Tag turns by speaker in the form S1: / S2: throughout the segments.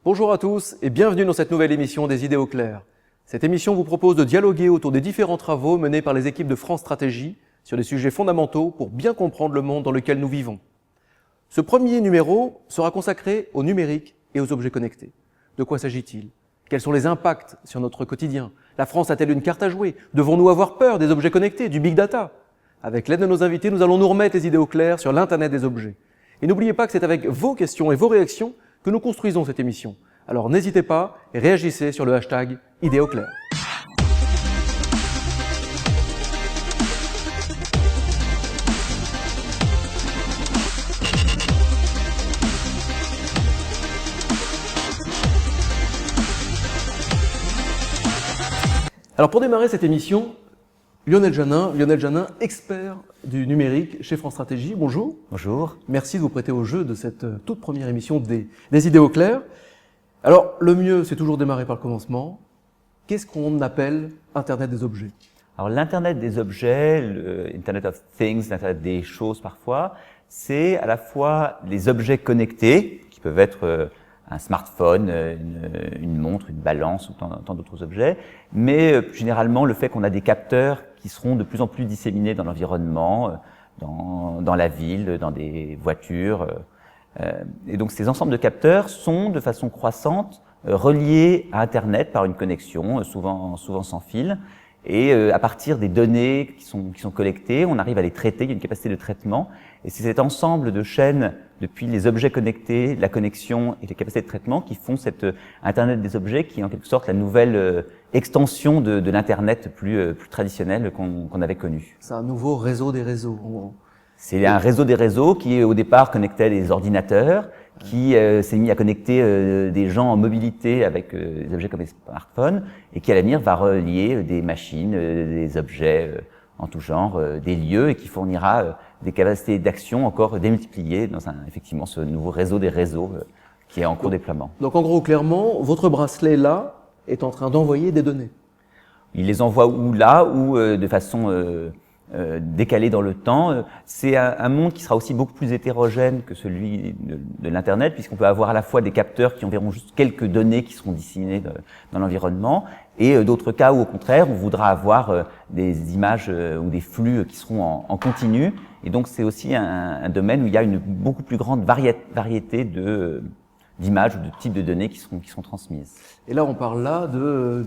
S1: Bonjour à tous et bienvenue dans cette nouvelle émission des Idées au clair. Cette émission vous propose de dialoguer autour des différents travaux menés par les équipes de France Stratégie sur des sujets fondamentaux pour bien comprendre le monde dans lequel nous vivons. Ce premier numéro sera consacré au numérique et aux objets connectés. De quoi s'agit-il ? Quels sont les impacts sur notre quotidien ? La France a-t-elle une carte à jouer ? Devons-nous avoir peur des objets connectés, du big data ? Avec l'aide de nos invités, nous allons nous remettre les idées au clair sur l'Internet des objets. Et n'oubliez pas que c'est avec vos questions et vos réactions que nous construisons cette émission. Alors n'hésitez pas et réagissez sur le hashtag Idées au clair. Alors pour démarrer cette émission, Lionel Janin, expert du numérique chez France Stratégie. Bonjour.
S2: Bonjour.
S1: Merci de vous prêter au jeu de cette toute première émission des Idées au clair. Alors, le mieux, c'est toujours démarrer par le commencement. Qu'est-ce qu'on appelle Internet des objets ?
S2: Alors, l'Internet des objets, le Internet of Things, l'Internet des choses parfois, c'est à la fois les objets connectés, qui peuvent être un smartphone, une montre, une balance ou tant d'autres objets, mais généralement le fait qu'on a des capteurs qui seront de plus en plus disséminés dans l'environnement, dans la ville, dans des voitures. Et donc ces ensembles de capteurs sont de façon croissante reliés à Internet par une connexion, souvent sans fil. Et à partir des données qui sont collectées, on arrive à les traiter, il y a une capacité de traitement. Et c'est cet ensemble de chaînes, depuis les objets connectés, la connexion et les capacités de traitement, qui font cet Internet des objets, qui est en quelque sorte la nouvelle extension de l'Internet plus traditionnel qu'on avait connu.
S1: C'est un nouveau réseau des réseaux.
S2: C'est un réseau des réseaux qui au départ connectait les ordinateurs, qui s'est mis à connecter des gens en mobilité avec des objets comme les smartphones, et qui à l'avenir va relier des machines, des objets en tout genre, des lieux, et qui fournira des capacités d'action encore démultipliées dans effectivement ce nouveau réseau des réseaux qui est en cours de déploiement.
S1: Donc en gros, clairement, votre bracelet là est en train d'envoyer des données.
S2: Il les envoie ou de façon décalé dans le temps. C'est un monde qui sera aussi beaucoup plus hétérogène que celui de l'Internet, puisqu'on peut avoir à la fois des capteurs qui enverront juste quelques données qui seront disséminées dans l'environnement, et d'autres cas où au contraire on voudra avoir des images ou des flux qui seront en continu. Et donc c'est aussi un domaine où il y a une beaucoup plus grande variété d'images ou de types de données qui sont transmises.
S1: Et là on parle là de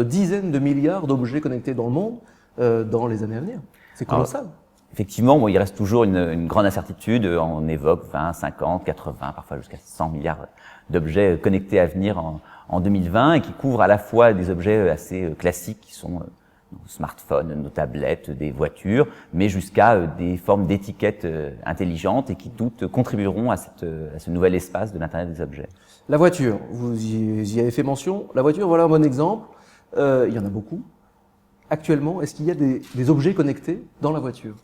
S1: dizaines de milliards d'objets connectés dans le monde dans les années à venir. C'est colossal.
S2: Alors, effectivement, il reste toujours une grande incertitude. On évoque 20, 50, 80, parfois jusqu'à 100 milliards d'objets connectés à venir en 2020 et qui couvrent à la fois des objets assez classiques qui sont nos smartphones, nos tablettes, des voitures, mais jusqu'à des formes d'étiquettes intelligentes et qui toutes contribueront à ce nouvel espace de l'Internet des objets.
S1: La voiture, vous y avez fait mention. La voiture, voilà un bon exemple. Il y en a beaucoup. Actuellement, est-ce qu'il y a des objets connectés dans la voiture ?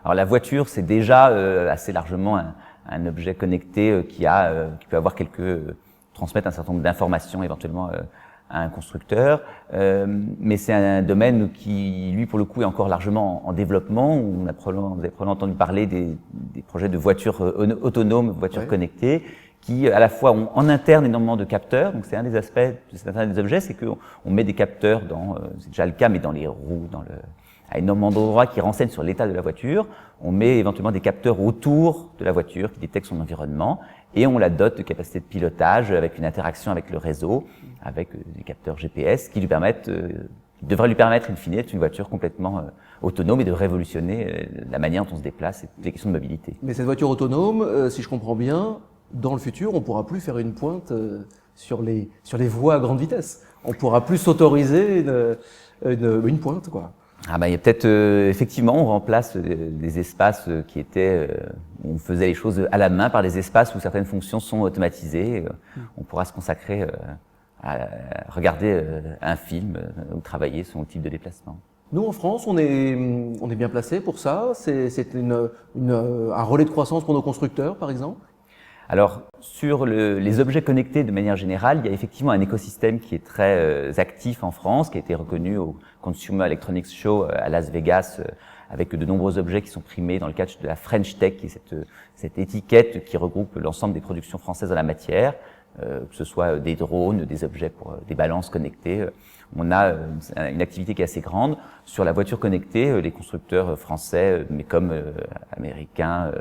S2: Alors la voiture, c'est déjà assez largement un objet connecté qui peut avoir transmettre un certain nombre d'informations éventuellement à un constructeur, mais c'est un domaine qui, lui, pour le coup, est encore largement en développement. Vous avez probablement entendu parler des projets de voitures autonomes, voitures connectées, qui à la fois ont en interne énormément de capteurs. Donc c'est un des aspects de cet Internet des objets, c'est qu'on met des capteurs c'est déjà le cas, mais dans les roues, à énormément d'endroits qui renseignent sur l'état de la voiture. On met éventuellement des capteurs autour de la voiture qui détectent son environnement et on la dote de capacités de pilotage avec une interaction avec le réseau, avec des capteurs GPS qui devraient lui permettre in fine d'être une voiture complètement autonome et de révolutionner la manière dont on se déplace et toutes les questions de mobilité.
S1: Mais cette voiture autonome, si je comprends bien, dans le futur, on pourra plus faire une pointe sur les voies à grande vitesse. On pourra plus s'autoriser une pointe, quoi.
S2: Il y a peut-être effectivement, on remplace des espaces qui étaient où on faisait les choses à la main par des espaces où certaines fonctions sont automatisées. On pourra se consacrer à regarder un film ou travailler son type de déplacement.
S1: Nous, en France, on est bien placé pour ça. C'est un relais de croissance pour nos constructeurs, par exemple.
S2: Alors, sur les objets connectés de manière générale, il y a effectivement un écosystème qui est très actif en France, qui a été reconnu au Consumer Electronics Show à Las Vegas, avec de nombreux objets qui sont primés dans le cadre de la French Tech, qui est cette étiquette qui regroupe l'ensemble des productions françaises en la matière, que ce soit des drones, des objets pour des balances connectées. On a une activité qui est assez grande. Sur la voiture connectée, les constructeurs français, mais comme américains,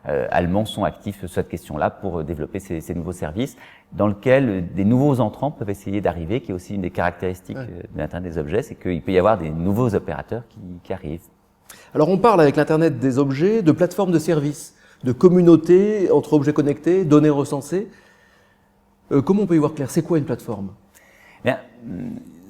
S2: allemands sont actifs sur cette question-là pour développer ces nouveaux services dans lesquels des nouveaux entrants peuvent essayer d'arriver, qui est aussi une des caractéristiques de l'Internet des objets, c'est qu'il peut y avoir des nouveaux opérateurs qui arrivent.
S1: Alors on parle avec l'Internet des objets de plateformes de services, de communautés entre objets connectés, données recensées. Comment on peut y voir clair? C'est quoi une plateforme?
S2: Bien,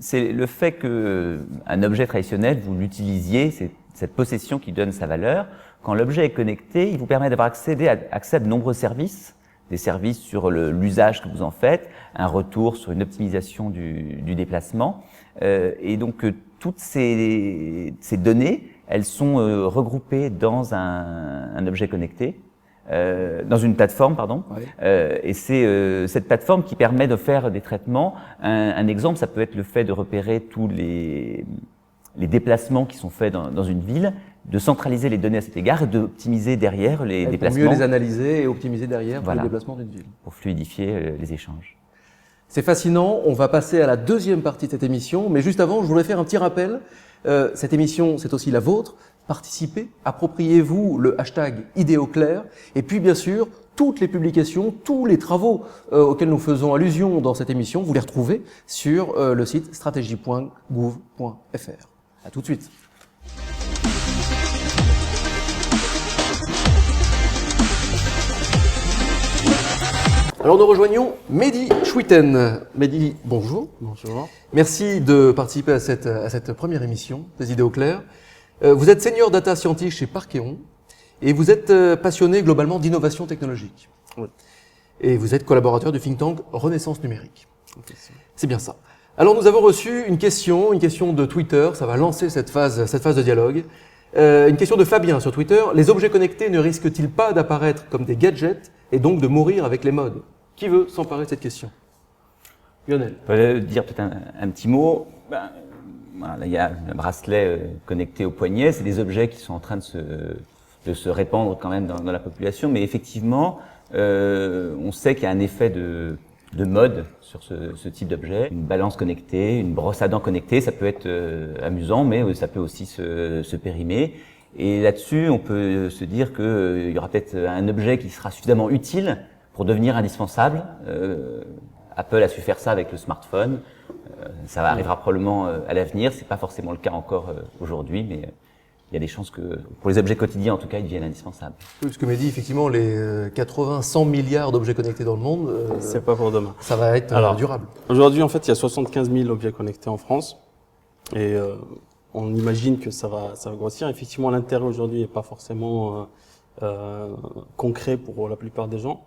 S2: c'est le fait qu'un objet traditionnel, vous l'utilisiez, c'est cette possession qui donne sa valeur. Quand l'objet est connecté, il vous permet d'avoir accès à de nombreux services, des services sur l'usage que vous en faites, un retour sur une optimisation du déplacement. Et donc, toutes ces données, elles sont regroupées dans un objet connecté, dans une plateforme, pardon. Oui. Et c'est cette plateforme qui permet de faire des traitements. Un exemple, ça peut être le fait de repérer tous les déplacements qui sont faits dans une ville, de centraliser les données à cet égard et d'optimiser derrière les déplacements.
S1: Pour mieux les analyser et optimiser derrière
S2: voilà,
S1: les déplacements d'une ville.
S2: Pour fluidifier les échanges.
S1: C'est fascinant. On va passer à la deuxième partie de cette émission. Mais juste avant, je voudrais faire un petit rappel. Cette émission, c'est aussi la vôtre. Participez, appropriez-vous le hashtag IdéoClair. Et puis, bien sûr, toutes les publications, tous les travaux auxquels nous faisons allusion dans cette émission, vous les retrouvez sur le site stratégie.gouv.fr. À tout de suite. Alors nous rejoignons Mehdi Chouiten. Mehdi, bonjour.
S3: Bonjour.
S1: Merci de participer à cette première émission des Idées au clair. Vous êtes senior data scientist chez Parkeon et vous êtes passionné globalement d'innovation technologique.
S3: Oui.
S1: Et vous êtes collaborateur du think tank Renaissance Numérique. C'est bien ça. Alors nous avons reçu une question de Twitter, ça va lancer cette phase de dialogue. Une question de Fabien sur Twitter. Les objets connectés ne risquent-ils pas d'apparaître comme des gadgets et donc de mourir avec les modes? Qui veut s'emparer de cette question? Lionel.
S2: Je peux dire peut-être un petit mot. Voilà, là, il y a un bracelet connecté au poignet. C'est des objets qui sont en train de se répandre quand même dans la population. Mais effectivement, on sait qu'il y a un effet de mode sur ce type d'objet. Une balance connectée, une brosse à dents connectée, ça peut être amusant, mais ça peut aussi se périmer. Et là-dessus, on peut se dire qu'il y aura peut-être un objet qui sera suffisamment utile pour devenir indispensable. Apple a su faire ça avec le smartphone. Ça arrivera probablement à l'avenir. C'est pas forcément le cas encore aujourd'hui, mais il y a des chances que, pour les objets quotidiens en tout cas, ils deviennent indispensables.
S1: Oui, parce que Mehdi, effectivement, les 80-100 milliards d'objets connectés dans le monde,
S3: c'est pas pour demain.
S1: Ça va être durable.
S3: Aujourd'hui, en fait, il y a 75 000 objets connectés en France, et on imagine que ça va grossir. Effectivement, l'intérêt aujourd'hui n'est pas forcément concret pour la plupart des gens.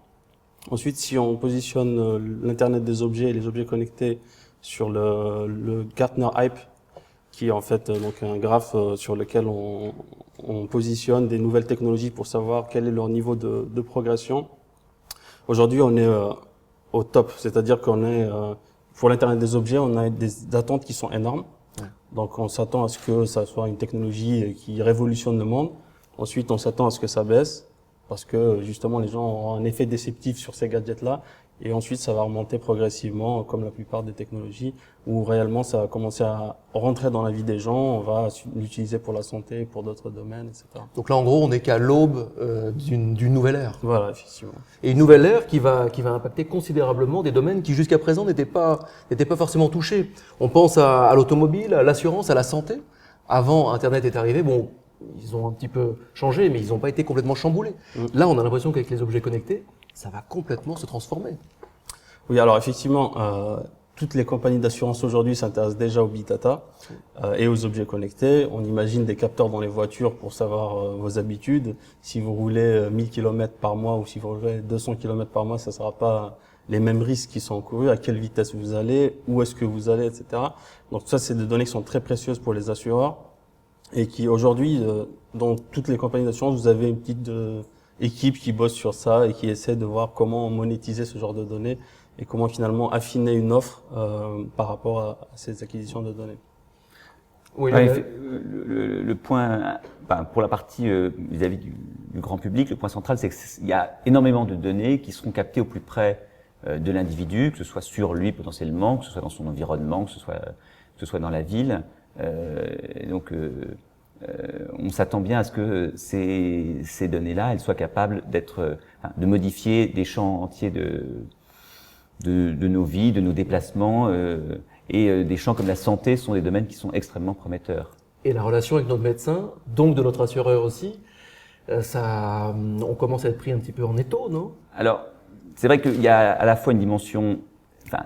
S3: Ensuite, si on positionne l'Internet des objets et les objets connectés sur le Gartner Hype, qui est en fait donc un graphe sur lequel on positionne des nouvelles technologies pour savoir quel est leur niveau de progression. Aujourd'hui, on est au top, c'est-à-dire qu'on est pour l'Internet des objets, on a des attentes qui sont énormes. Ouais. Donc, on s'attend à ce que ça soit une technologie qui révolutionne le monde. Ensuite, on s'attend à ce que ça baisse, parce que justement les gens ont un effet déceptif sur ces gadgets-là, et ensuite ça va remonter progressivement comme la plupart des technologies, où réellement ça va commencer à rentrer dans la vie des gens, on va l'utiliser pour la santé, pour d'autres domaines, etc.
S1: Donc là en gros on n'est qu'à l'aube d'une nouvelle ère.
S3: Voilà, effectivement.
S1: Et une nouvelle ère qui va impacter considérablement des domaines qui jusqu'à présent n'étaient pas forcément touchés. On pense à l'automobile, à l'assurance, à la santé. Avant Internet est arrivé, bon, ils ont un petit peu changé, mais ils n'ont pas été complètement chamboulés. Là, on a l'impression qu'avec les objets connectés, ça va complètement se transformer.
S3: Oui, alors effectivement, toutes les compagnies d'assurance aujourd'hui s'intéressent déjà au big data et aux objets connectés. On imagine des capteurs dans les voitures pour savoir vos habitudes. Si vous roulez 1000 km par mois ou si vous roulez 200 km par mois, ça ne sera pas les mêmes risques qui sont encourus, à quelle vitesse vous allez, où est-ce que vous allez, etc. Donc ça, c'est des données qui sont très précieuses pour les assureurs. Et qui aujourd'hui, dans toutes les compagnies d'assurance, vous avez une petite équipe qui bosse sur ça et qui essaie de voir comment monétiser ce genre de données et comment finalement affiner une offre par rapport à ces acquisitions de données.
S2: Oui, le point, pour la partie vis-à-vis du grand public, le point central, c'est qu'il y a énormément de données qui seront captées au plus près de l'individu, que ce soit sur lui potentiellement, que ce soit dans son environnement, que ce soit dans la ville. On s'attend bien à ce que ces données-là, elles soient capables de modifier des champs entiers de nos vies, de nos déplacements, et des champs comme la santé sont des domaines qui sont extrêmement prometteurs.
S1: Et la relation avec notre médecin, donc de notre assureur aussi, on commence à être pris un petit peu en étau, non?
S2: Alors, c'est vrai qu'il y a à la fois une dimension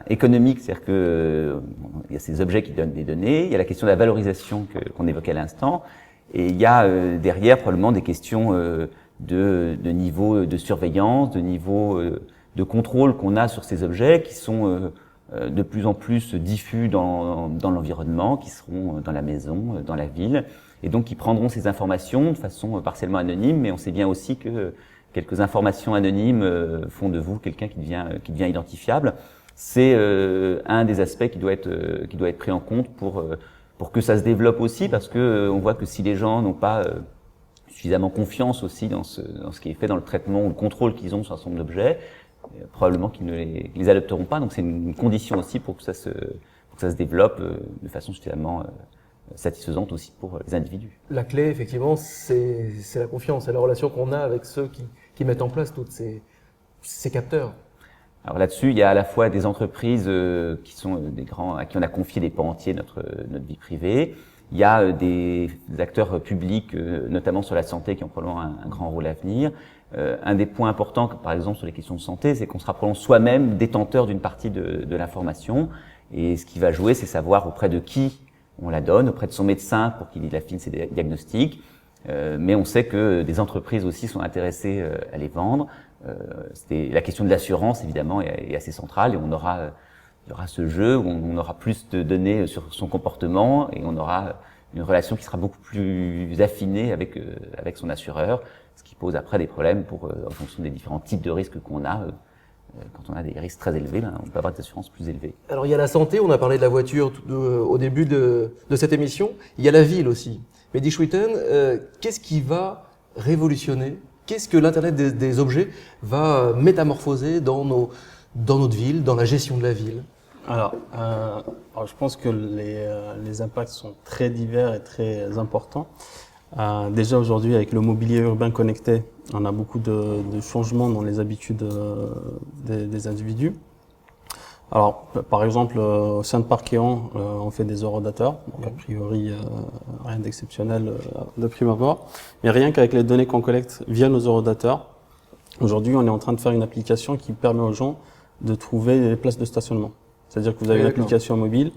S2: économique, c'est-à-dire que il y a ces objets qui donnent des données, il y a la question de la valorisation qu'on évoquait à l'instant, et il y a derrière probablement des questions de niveau de surveillance, de niveau de contrôle qu'on a sur ces objets qui sont de plus en plus diffus dans l'environnement, qui seront dans la maison, dans la ville, et donc qui prendront ces informations de façon partiellement anonyme, mais on sait bien aussi que quelques informations anonymes font de vous quelqu'un qui devient identifiable. C'est un des aspects qui doit être pris en compte pour que ça se développe aussi, parce que on voit que si les gens n'ont pas suffisamment confiance aussi dans ce qui est fait dans le traitement ou le contrôle qu'ils ont sur un certain nombre d'objets, probablement qu'ils ne les adopteront pas. Donc c'est une condition aussi pour que ça se développe de façon suffisamment satisfaisante aussi pour les individus.
S1: La clé, effectivement, c'est la confiance, c'est la relation qu'on a avec ceux qui mettent en place tous ces capteurs.
S2: Alors là-dessus, il y a à la fois des entreprises qui sont des grands, à qui on a confié des pans entiers de notre vie privée. Il y a des acteurs publics, notamment sur la santé, qui ont probablement un grand rôle à venir. Un des points importants, par exemple sur les questions de santé, c'est qu'on sera probablement soi-même détenteur d'une partie de l'information. Et ce qui va jouer, c'est savoir auprès de qui on la donne, auprès de son médecin pour qu'il affine ses diagnostics. Mais on sait que des entreprises aussi sont intéressées à les vendre. La question de l'assurance, évidemment, est assez centrale, et il y aura ce jeu où on aura plus de données sur son comportement, et on aura une relation qui sera beaucoup plus affinée avec son assureur, ce qui pose après des problèmes en fonction des différents types de risques qu'on a. Quand on a des risques très élevés, on peut avoir des assurances plus élevées.
S1: Alors il y a la santé, on a parlé de la voiture au début de cette émission, il y a la ville aussi. Mehdi Chouiten, qu'est-ce qui va révolutionner? Qu'est-ce que l'Internet des objets va métamorphoser dans notre ville, dans la gestion de la ville?
S3: Alors, je pense que les impacts sont très divers et très importants. Déjà aujourd'hui, avec le mobilier urbain connecté, on a beaucoup de changements dans les habitudes des individus. Alors, par exemple, au sein de Parkéon, on fait des horodateurs. Donc, a priori, rien d'exceptionnel de prime abord. Mais rien qu'avec les données qu'on collecte via nos horodateurs, aujourd'hui, on est en train de faire une application qui permet aux gens de trouver des places de stationnement. C'est-à-dire que vous avez une application mobile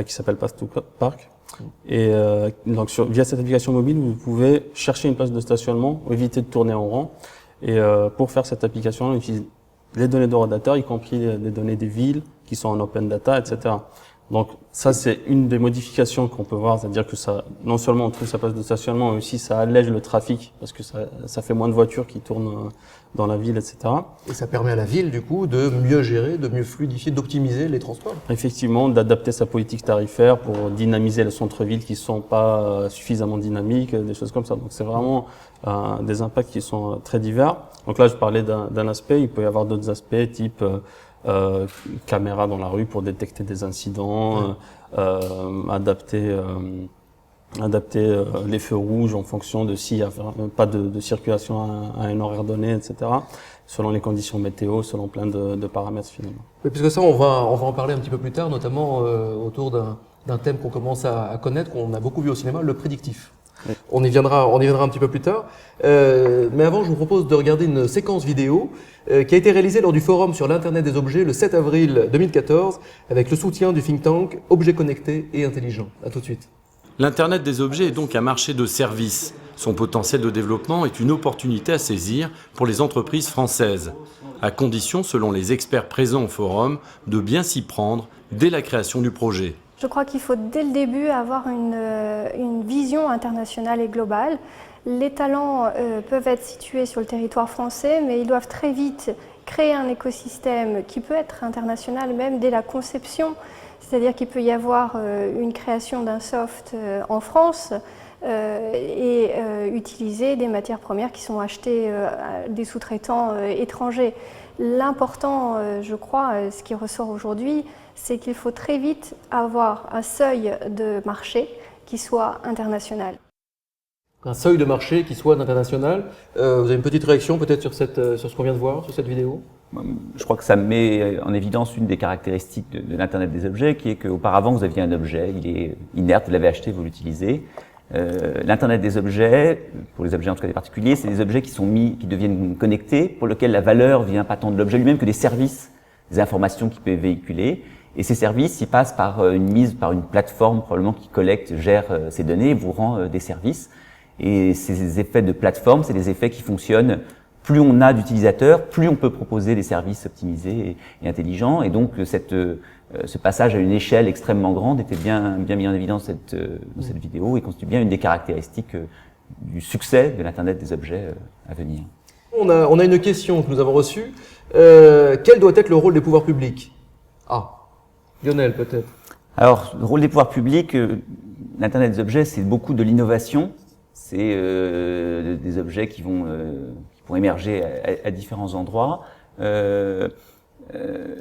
S3: qui s'appelle Pass to Park. Et donc, via cette application mobile, vous pouvez chercher une place de stationnement, éviter de tourner en rond. Et pour faire cette application, on utilise les données d'horodateurs, y compris les données des villes qui sont en open data, etc. Donc ça, c'est une des modifications qu'on peut voir, c'est-à-dire que ça, non seulement on trouve sa place de stationnement, mais aussi ça allège le trafic parce que ça fait moins de voitures qui tournent dans la ville, etc.
S1: Et ça permet à la ville, du coup, de mieux gérer, de mieux fluidifier, d'optimiser les transports.
S3: Effectivement, d'adapter sa politique tarifaire pour dynamiser le centre-ville qui sont pas suffisamment dynamiques, des choses comme ça. Donc c'est vraiment des impacts qui sont très divers. Donc là, je parlais d'un aspect, il peut y avoir d'autres aspects type caméra dans la rue pour détecter des incidents, adapter les feux rouges en fonction de s'il n'y a pas de circulation à un horaire donné, etc. Selon les conditions météo, selon plein de paramètres finalement.
S1: Oui, puisque ça, on va en parler un petit peu plus tard, notamment autour d'un thème qu'on commence à connaître, qu'on a beaucoup vu au cinéma, le prédictif. Oui. On y viendra un petit peu plus tard. Mais avant, je vous propose de regarder une séquence vidéo qui a été réalisée lors du forum sur l'Internet des objets le 7 avril 2014 avec le soutien du think tank Objets connectés et intelligents. À tout de suite.
S4: L'Internet des objets est donc un marché de services. Son potentiel de développement est une opportunité à saisir pour les entreprises françaises, à condition, selon les experts présents au forum, de bien s'y prendre dès la création du projet.
S5: Je crois qu'il faut dès le début avoir une vision internationale et globale. Les talents peuvent être situés sur le territoire français, mais ils doivent très vite créer un écosystème qui peut être international même dès la conception. C'est-à-dire qu'il peut y avoir une création d'un soft en France et utiliser des matières premières qui sont achetées des sous-traitants étrangers. L'important, je crois, ce qui ressort aujourd'hui, c'est qu'il faut très vite avoir un seuil de marché qui soit international.
S1: Un seuil de marché qui soit international. Vous avez une petite réaction peut-être sur ce qu'on vient de voir, sur cette vidéo?
S2: Je crois que ça met en évidence une des caractéristiques de l'Internet des objets, qui est qu'auparavant vous aviez un objet, il est inerte, vous l'avez acheté, vous l'utilisez. L'Internet des objets, pour les objets en tout cas des particuliers, c'est des objets qui deviennent connectés, pour lesquels la valeur vient pas tant de l'objet lui-même que des services, des informations qu'il peut véhiculer. Et ces services, ils passent par une plateforme probablement qui collecte, gère ces données et vous rend des services. Et ces effets de plateforme, c'est des effets qui fonctionnent. Plus on a d'utilisateurs, plus on peut proposer des services optimisés et intelligents. Et donc ce passage à une échelle extrêmement grande était bien mis en évidence dans cette vidéo et constitue bien une des caractéristiques du succès de l'Internet des objets à venir.
S1: On a une question que nous avons reçue. Quel doit être le rôle des pouvoirs publics? Lionel peut-être.
S2: Alors, le rôle des pouvoirs publics, l'Internet des objets, c'est beaucoup de l'innovation. C'est des objets qui vont émerger à différents endroits.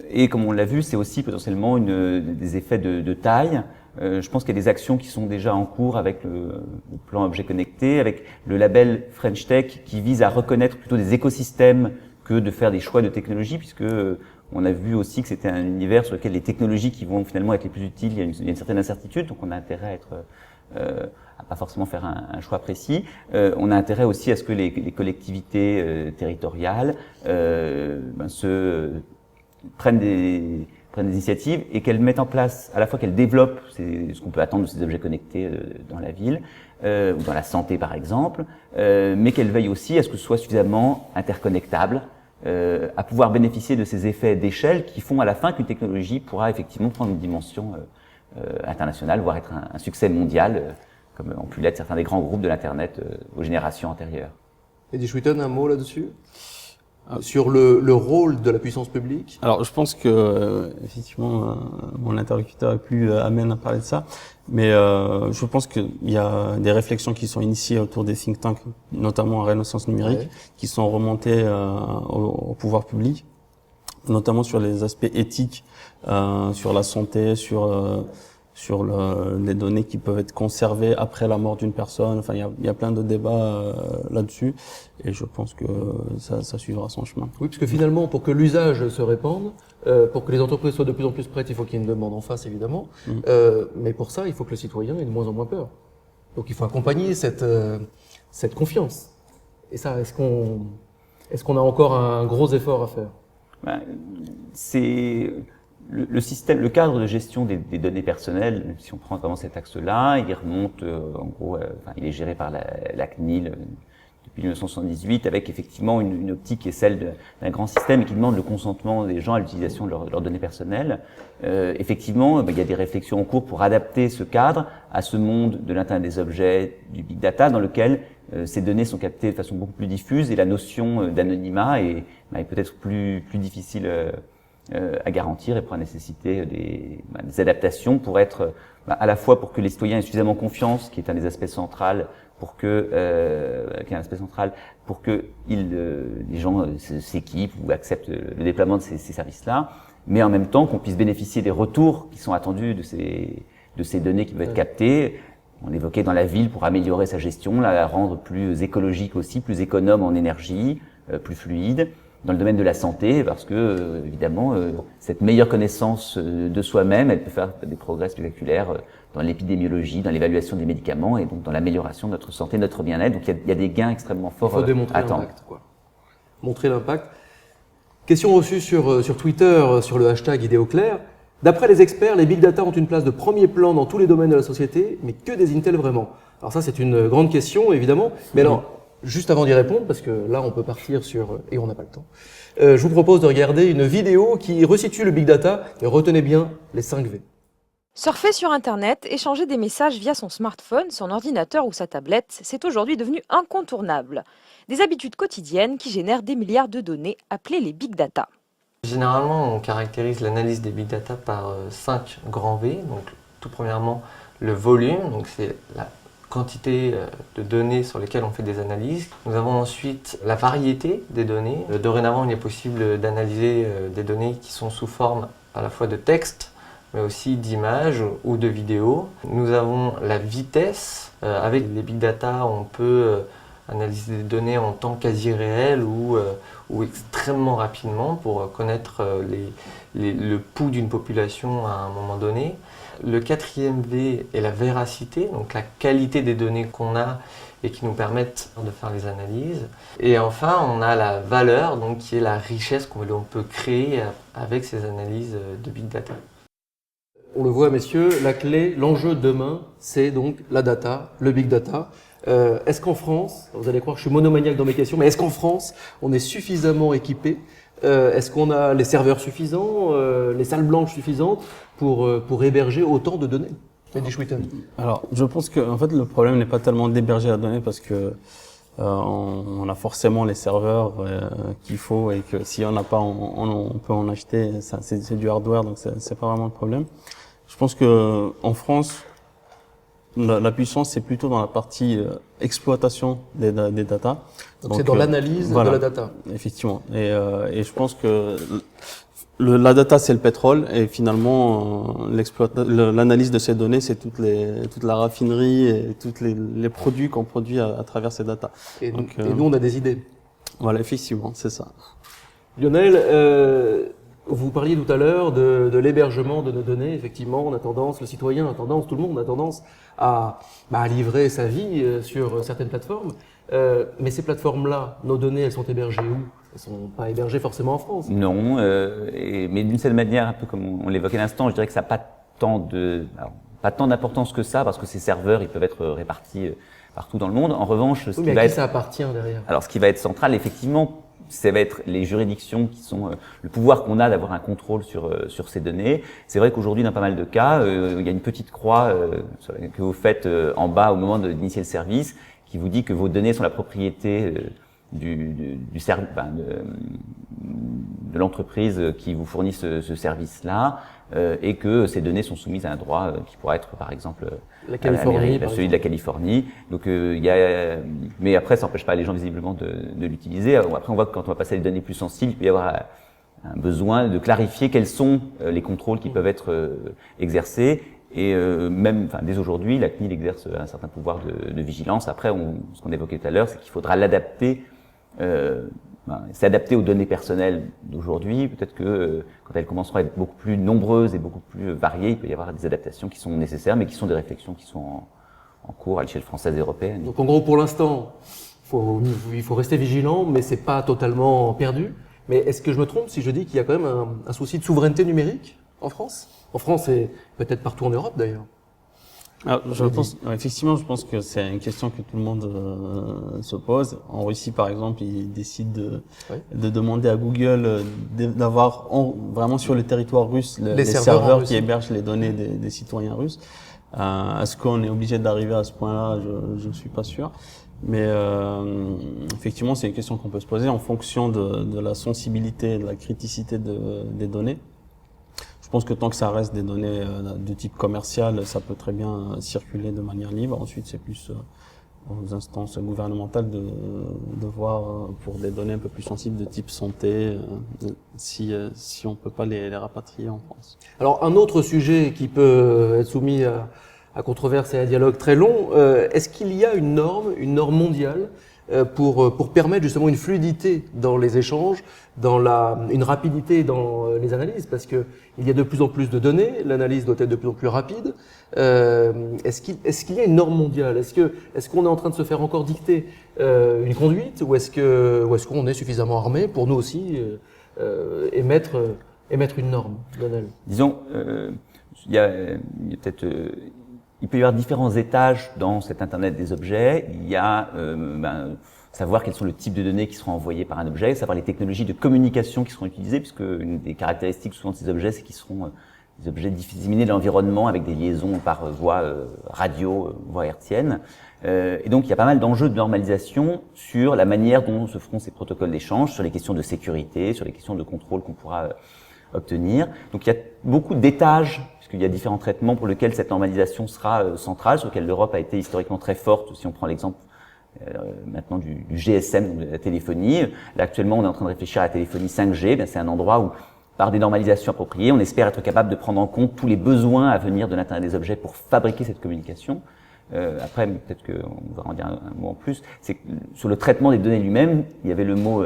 S2: Et comme on l'a vu, c'est aussi potentiellement des effets de taille. Je pense qu'il y a des actions qui sont déjà en cours avec le plan objet connecté, avec le label French Tech qui vise à reconnaître plutôt des écosystèmes que de faire des choix de technologie, puisque on a vu aussi que c'était un univers sur lequel les technologies qui vont finalement être les plus utiles, il y a une certaine incertitude, donc on a intérêt à être à pas forcément faire un choix précis. On a intérêt aussi à ce que les collectivités territoriales prennent des initiatives et qu'elles mettent en place, à la fois qu'elles développent ce qu'on peut attendre de ces objets connectés dans la ville ou dans la santé par exemple, mais qu'elles veillent aussi à ce que ce soit suffisamment interconnectable, à pouvoir bénéficier de ces effets d'échelle qui font à la fin qu'une technologie pourra effectivement prendre une dimension internationale, voire être un succès mondial, comme ont pu l'être certains des grands groupes de l'Internet aux générations antérieures.
S1: Eddie Schwitten, un mot là-dessus? Sur le rôle de la puissance publique?
S3: Alors, je pense que effectivement, mon interlocuteur est plus amène à parler de ça, mais je pense qu'il y a des réflexions qui sont initiées autour des think tanks, notamment à Renaissance numérique, qui sont remontées au pouvoir public, notamment sur les aspects éthiques, sur la santé, sur les données qui peuvent être conservées après la mort d'une personne. Enfin, il y a plein de débats là-dessus, et je pense que ça suivra son chemin.
S1: Oui, parce que finalement, pour que l'usage se répande, pour que les entreprises soient de plus en plus prêtes, il faut qu'il y ait une demande en face, évidemment. Mais pour ça, il faut que le citoyen ait de moins en moins peur. Donc, il faut accompagner cette confiance. Et ça, est-ce qu'on a encore un gros effort à faire?
S2: C'est le cadre de gestion des données personnelles, si on prend vraiment cet axe-là, il remonte, en gros, il est géré par la CNIL depuis 1978, avec effectivement une optique qui est celle d'un grand système et qui demande le consentement des gens à l'utilisation de leurs données personnelles. Effectivement, il y a des réflexions en cours pour adapter ce cadre à ce monde de l'Internet des objets, du big data, dans lequel ces données sont captées de façon beaucoup plus diffuse et la notion d'anonymat est peut-être plus difficile à garantir et pourra nécessiter des adaptations pour être à la fois pour que les citoyens aient suffisamment confiance, qui est un des aspects centraux, pour que les gens s'équipent ou acceptent le déploiement de ces services-là, mais en même temps qu'on puisse bénéficier des retours qui sont attendus de ces données qui peuvent être captées. On l'évoquait dans la ville pour améliorer sa gestion, la rendre plus écologique aussi, plus économe en énergie, plus fluide. Dans le domaine de la santé, parce que évidemment, cette meilleure connaissance de soi-même, elle peut faire des progrès spectaculaires dans l'épidémiologie, dans l'évaluation des médicaments et donc dans l'amélioration de notre santé, notre bien-être. Donc il y a des gains extrêmement forts à attendre. Il faut démontrer l'impact, quoi.
S1: Montrer l'impact. Question reçue sur Twitter, sur le hashtag IdéoClair. D'après les experts, les big data ont une place de premier plan dans tous les domaines de la société, mais que désigne-t-elle vraiment? Alors ça, c'est une grande question, évidemment. Mais alors, juste avant d'y répondre, parce que là on peut partir sur... et on n'a pas le temps, je vous propose de regarder une vidéo qui resitue le Big Data, et retenez bien les 5 V.
S6: Surfer sur Internet, échanger des messages via son smartphone, son ordinateur ou sa tablette, c'est aujourd'hui devenu incontournable. Des habitudes quotidiennes qui génèrent des milliards de données, appelées les Big Data.
S7: Généralement, on caractérise l'analyse des Big Data par 5 grands V. Donc, tout premièrement, le volume, donc c'est la quantité de données sur lesquelles on fait des analyses. Nous avons ensuite la variété des données. Dorénavant, il est possible d'analyser des données qui sont sous forme à la fois de texte, mais aussi d'images ou de vidéos. Nous avons la vitesse. Avec les big data, on peut analyser des données en temps quasi réel ou extrêmement rapidement pour connaître le pouls d'une population à un moment donné. Le 4e V est la véracité, donc la qualité des données qu'on a et qui nous permettent de faire les analyses. Et enfin, on a la valeur, donc qui est la richesse qu'on peut créer avec ces analyses de big data.
S1: On le voit, messieurs, la clé, l'enjeu de demain, c'est donc la data, le big data. Est-ce qu'en France, vous allez croire que je suis monomaniaque dans mes questions, mais est-ce qu'en France, on est suffisamment équipé? Est-ce qu'on a les serveurs suffisants, les salles blanches suffisantes pour héberger autant de données?
S3: Alors, je pense que en fait le problème n'est pas tellement d'héberger la donnée parce que on a forcément les serveurs qu'il faut et que si on n'a pas, on peut en acheter. C'est du hardware, donc c'est pas vraiment le problème. Je pense que en France, la puissance c'est plutôt dans la partie exploitation des data.
S1: Donc c'est dans l'analyse
S3: voilà,
S1: de la data.
S3: Effectivement. Et je pense que la data c'est le pétrole et finalement l'analyse de ces données c'est toute la raffinerie et tous les produits qu'on produit à travers ces data.
S1: Et nous on a des idées.
S3: Voilà, effectivement, c'est ça.
S1: Lionel, vous parliez tout à l'heure de l'hébergement de nos données. Effectivement, on a tendance, le citoyen a tendance, tout le monde a tendance à livrer sa vie sur certaines plateformes. Mais ces plateformes-là, nos données, elles sont hébergées où? Elles sont pas hébergées forcément en France.
S2: Non, mais d'une certaine manière, un peu comme on l'évoquait à l'instant, je dirais que ça n'a pas tant d'importance que ça, parce que ces serveurs, ils peuvent être répartis partout dans le monde. En revanche,
S1: Oui, mais à qui ça appartient derrière?
S2: Alors, ce qui va être central, effectivement, ça va être les juridictions qui sont le pouvoir qu'on a d'avoir un contrôle sur ces données. C'est vrai qu'aujourd'hui, dans pas mal de cas, il y a une petite croix que vous faites en bas au moment d'initier le service, qui vous dit que vos données sont la propriété de l'entreprise qui vous fournit ce service-là, et que ces données sont soumises à un droit qui pourrait être, par exemple,
S1: la Californie,
S2: celui de la Californie. Donc, mais après, ça n'empêche pas les gens visiblement de l'utiliser. Après, on voit que quand on va passer à des données plus sensibles, il peut y avoir un besoin de clarifier quels sont les contrôles qui peuvent être exercés. Et dès aujourd'hui, la CNIL exerce un certain pouvoir de vigilance. Après, ce qu'on évoquait tout à l'heure, c'est qu'il faudra l'adapter, s'adapter aux données personnelles d'aujourd'hui. Peut-être que quand elles commenceront à être beaucoup plus nombreuses et beaucoup plus variées, il peut y avoir des adaptations qui sont nécessaires, mais qui sont des réflexions qui sont en cours à l'échelle française et européenne.
S1: Donc en gros, pour l'instant, il faut rester vigilant, mais c'est pas totalement perdu. Mais est-ce que je me trompe si je dis qu'il y a quand même un souci de souveraineté numérique en France? En France et peut-être partout en Europe d'ailleurs.
S3: Alors, effectivement, je pense que c'est une question que tout le monde se pose. En Russie, par exemple, ils décident de demander à Google d'avoir vraiment sur le territoire russe les serveurs qui hébergent les données des citoyens russes. Est-ce qu'on est obligé d'arriver à ce point-là? Je ne suis pas sûr. Mais effectivement, c'est une question qu'on peut se poser en fonction de la sensibilité et de la criticité des données. Je pense que tant que ça reste des données de type commercial, ça peut très bien circuler de manière libre. Ensuite, c'est plus aux instances gouvernementales de voir pour des données un peu plus sensibles de type santé, si on peut pas les rapatrier en France.
S1: Alors, un autre sujet qui peut être soumis à controverse et à dialogue très long, est-ce qu'il y a une norme mondiale pour permettre justement une fluidité dans les échanges, une rapidité dans les analyses, parce que il y a de plus en plus de données, l'analyse doit être de plus en plus rapide. Est-ce qu'il y a une norme mondiale? Est-ce qu'on est en train de se faire encore dicter une conduite, ou est-ce qu'on est suffisamment armé pour nous aussi émettre une norme, Lionel?
S2: Disons, il peut y avoir différents étages dans cet Internet des objets. Il y a savoir quels sont le type de données qui seront envoyées par un objet, savoir les technologies de communication qui seront utilisées, puisque une des caractéristiques souvent de ces objets, c'est qu'ils seront des objets disséminés de l'environnement avec des liaisons par voie radio, voie hertzienne. Et donc il y a pas mal d'enjeux de normalisation sur la manière dont se feront ces protocoles d'échange, sur les questions de sécurité, sur les questions de contrôle qu'on pourra obtenir. Donc il y a beaucoup d'étages, puisqu'il y a différents traitements pour lesquels cette normalisation sera centrale, sur lesquels l'Europe a été historiquement très forte. Si on prend l'exemple maintenant du GSM, donc de la téléphonie, là actuellement on est en train de réfléchir à la téléphonie 5G, c'est un endroit où par des normalisations appropriées, on espère être capable de prendre en compte tous les besoins à venir de l'Internet des objets pour fabriquer cette communication. Après, peut-être qu'on va en dire un mot en plus, c'est que sur le traitement des données lui-même, il y avait le mot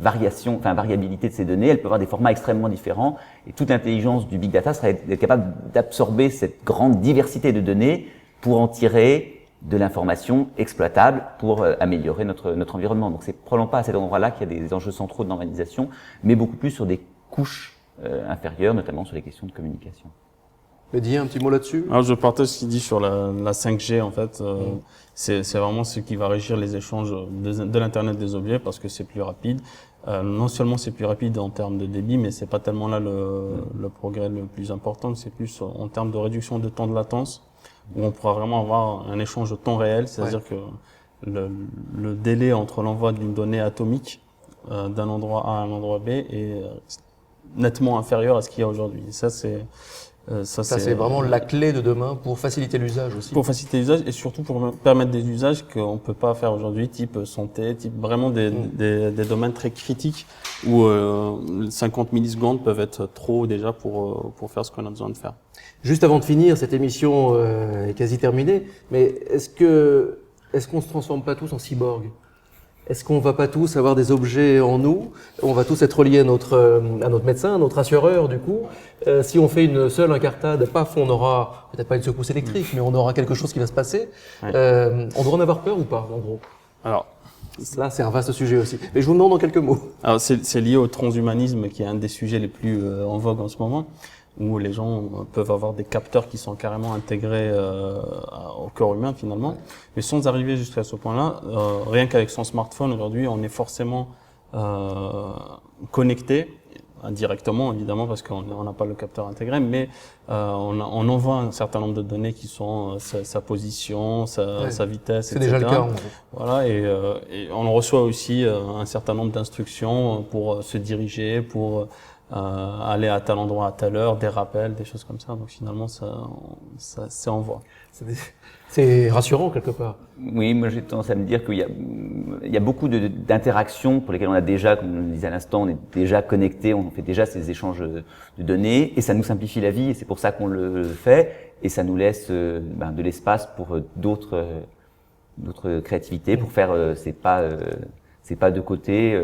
S2: variabilité de ces données. Elle peut avoir des formats extrêmement différents, et toute l'intelligence du big data serait d'être capable d'absorber cette grande diversité de données pour en tirer de l'information exploitable pour améliorer notre environnement. Donc c'est probablement pas à cet endroit-là qu'il y a des enjeux centraux de normalisation, mais beaucoup plus sur des couches inférieures, notamment sur les questions de communication.
S1: Mehdi, un petit mot là-dessus?
S3: Alors je partage ce qu'il dit sur la 5G en fait. C'est vraiment ce qui va régir les échanges de l'Internet des objets parce que c'est plus rapide. Non seulement c'est plus rapide en termes de débit, mais c'est pas tellement là le progrès le plus important. C'est plus en termes de réduction de temps de latence, où on pourra vraiment avoir un échange de temps réel, c'est-à-dire que le délai entre l'envoi d'une donnée atomique d'un endroit A à un endroit B est nettement inférieur à ce qu'il y a aujourd'hui. Et ça c'est
S1: vraiment la clé de demain pour faciliter l'usage aussi.
S3: Pour faciliter l'usage et surtout pour permettre des usages qu'on peut pas faire aujourd'hui, type santé, type vraiment des domaines très critiques où 50 millisecondes peuvent être trop déjà pour faire ce qu'on a besoin de faire.
S1: Juste avant de finir, cette émission est quasi terminée, mais est-ce qu'on se transforme pas tous en cyborgs? Est-ce qu'on va pas tous avoir des objets en nous? On va tous être reliés à notre médecin, à notre assureur, du coup. Si on fait une seule incartade, paf, on aura peut-être pas une secousse électrique, mais on aura quelque chose qui va se passer. Ouais. On doit en avoir peur ou pas, en gros? Alors, là, c'est un vaste sujet aussi. Mais je vous demande en quelques mots.
S3: Alors, c'est lié au transhumanisme, qui est un des sujets les plus en vogue en ce moment, où les gens peuvent avoir des capteurs qui sont carrément intégrés au corps humain finalement. Mais sans arriver jusqu'à ce point-là, rien qu'avec son smartphone aujourd'hui, on est forcément connecté, indirectement évidemment parce qu'on n'a pas le capteur intégré, mais on envoie un certain nombre de données qui sont sa position, sa vitesse,
S1: c'est
S3: etc.
S1: déjà le cas.
S3: Voilà, et on reçoit aussi un certain nombre d'instructions pour se diriger, pour aller à tel endroit à telle heure, des rappels, des choses comme ça. Donc finalement, ça c'est en voie.
S1: C'est rassurant quelque part.
S2: Oui, moi j'ai tendance à me dire qu'il y a beaucoup d'interactions pour lesquelles on a déjà, comme on le disait à l'instant, on est déjà connecté, on fait déjà ces échanges de données et ça nous simplifie la vie et c'est pour ça qu'on le fait et ça nous laisse de l'espace pour d'autres créativités, pour faire ces pas de côté.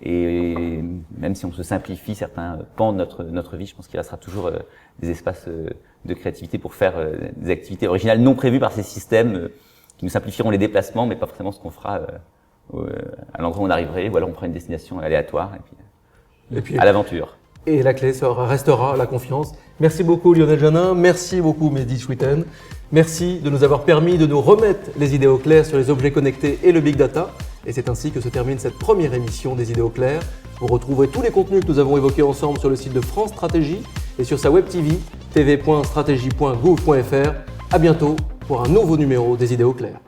S2: Et même si on se simplifie certains pans de notre vie, je pense qu'il restera toujours des espaces de créativité pour faire des activités originales non prévues par ces systèmes qui nous simplifieront les déplacements, mais pas forcément ce qu'on fera à l'endroit où on arriverait, ou alors on prend une destination aléatoire et puis à l'aventure.
S1: Et la clé restera la confiance. Merci beaucoup Lionel Janin, merci beaucoup Mehdi Chouiten. Merci de nous avoir permis de nous remettre les idées au clair sur les objets connectés et le big data. Et c'est ainsi que se termine cette première émission des idées au clair. Vous retrouverez tous les contenus que nous avons évoqués ensemble sur le site de France Stratégie et sur sa web TV, tv.stratégie.gouv.fr. À bientôt pour un nouveau numéro des idées au clair.